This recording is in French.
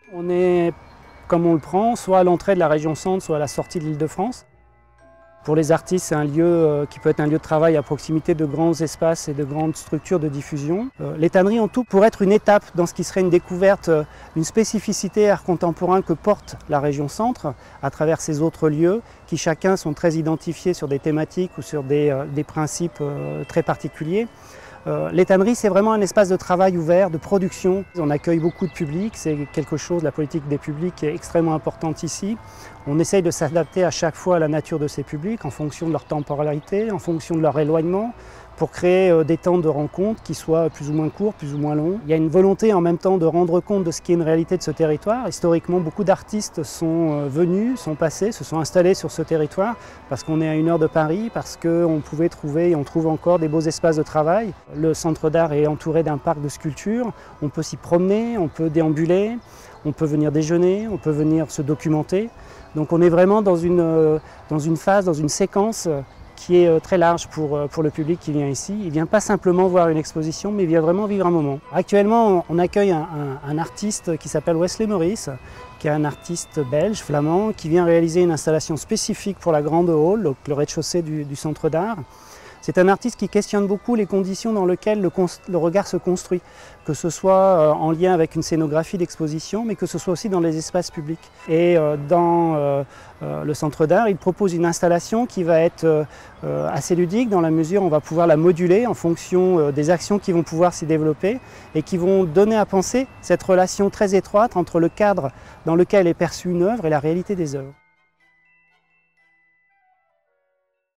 On est, comme on le prend, soit à l'entrée de la région Centre, soit à la sortie de l'Île-de-France. Pour les artistes, c'est un lieu qui peut être un lieu de travail à proximité de grands espaces et de grandes structures de diffusion. Les tanneries en tout pourraient être une étape dans ce qui serait une découverte, une spécificité art contemporain que porte la région Centre à travers ces autres lieux qui chacun sont très identifiés sur des thématiques ou sur des principes très particuliers. Les tanneries, c'est vraiment un espace de travail ouvert, de production. On accueille beaucoup de public, c'est quelque chose, la politique des publics est extrêmement importante ici. On essaye de s'adapter à chaque fois à la nature de ces publics en fonction de leur temporalité, en fonction de leur éloignement, pour créer des temps de rencontre qui soient plus ou moins courts, plus ou moins longs. Il y a une volonté en même temps de rendre compte de ce qui est une réalité de ce territoire. Historiquement, beaucoup d'artistes sont venus, sont passés, se sont installés sur ce territoire parce qu'on est à 1 heure de Paris, parce qu'on pouvait trouver et on trouve encore des beaux espaces de travail. Le centre d'art est entouré d'un parc de sculptures, on peut s'y promener, on peut déambuler, on peut venir déjeuner, on peut venir se documenter. Donc on est vraiment dans une phase, dans une séquence qui est très large pour le public qui vient ici. Il ne vient pas simplement voir une exposition, mais il vient vraiment vivre un moment. Actuellement, on accueille un artiste qui s'appelle Wesley Maurice, qui est un artiste belge, flamand, qui vient réaliser une installation spécifique pour la grande hall, donc le rez-de-chaussée du centre d'art. C'est un artiste qui questionne beaucoup les conditions dans lesquelles le regard se construit, que ce soit en lien avec une scénographie d'exposition, mais que ce soit aussi dans les espaces publics. Et dans le centre d'art, il propose une installation qui va être assez ludique dans la mesure où on va pouvoir la moduler en fonction des actions qui vont pouvoir s'y développer et qui vont donner à penser cette relation très étroite entre le cadre dans lequel est perçue une œuvre et la réalité des œuvres.